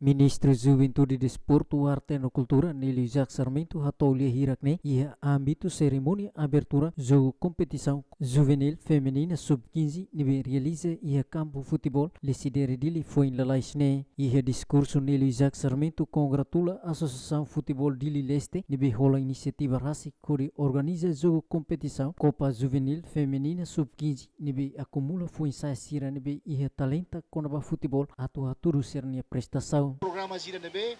Ministro Juventude e Desporto, Arte e Cultura, Nélio Jacques Sarmento, Hatolha Hirakne, e âmbito cerimônia abertura jogo competição juvenil feminina sub-15, nível realiza e a campo futebol, Lecidere Dili foi em Lalaisne, e a discurso Nélio Jacques Sarmento congratula a Associação Futebol Dili Leste, nível rola iniciativa raci, que organiza jogo competição, Copa Juvenil Feminina sub-15, nível acumula foi ensaio sira nível e a talenta conaba futebol, atu sernia prestação. Programa Zira Nebe,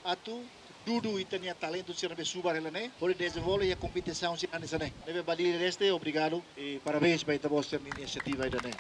atu dudu itania talento Zira Nebe subar helane, por desenvolver a competição Zira Nebe. Nebe Badili Leste, obrigado e parabéns para esta vossa iniciativa aí dane.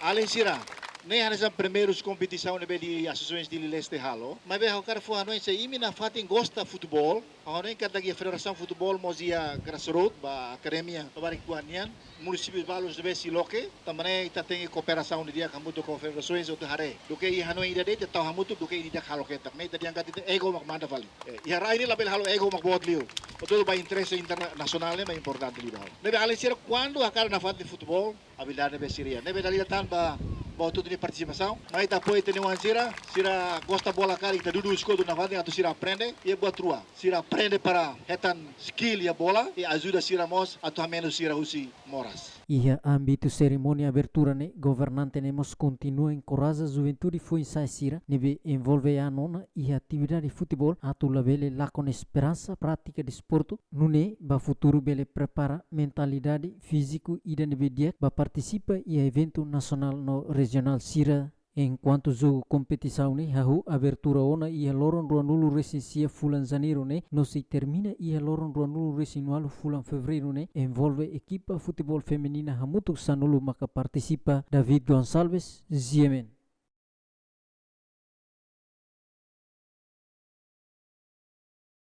Além Zira, nem há primeiros competição nebe de associações de Leste halo, mas bem o cara foi anoin se imina fatin gosta futebol, anoin kada a Federação Futebol mozia grassroots, ba academia barik kuanian, município balos debe siloke, também ita tem cooperação de dia kamuto com federações outro hare. Do que hanoin ida de tau hamutu do que ida halo que também ita diangkat ego mak manda vali. E rai ni label halo ego mak bot liu. Betul ba interesse internacional é importante liu. Nebe além ser quando a cara na fatin futebol, habilidade nebe siria. Nebe dalila tan ba tudo de participação, mas depois tem uma sira gosta bola cara e tá duduk escodo na vada atau sira aprende e buat trua, sira aprende para hetan skill ya bola e ajuda sira mos atau menos sira usi moras. E a âmbito cerimônia abertura ne governante nemos continua encoraja a juventude foi ensaio sira nebe envolve a nona e a atividade de futebol atu labele lá com esperança prática de esporto nune ba futuro bele prepara mentalidade físico e nebe dia ba participa e evento nacional no regional sira. Enquanto jogo competição ne hahu abertura ona e a loron ruanulu resincia fulan janeiro ne no se termina e a loron ruanulu resinualo fulan fevereiro ne envolve equipa futebol feminina hamutu sanulu maka participa David Gonçalves Ziemen.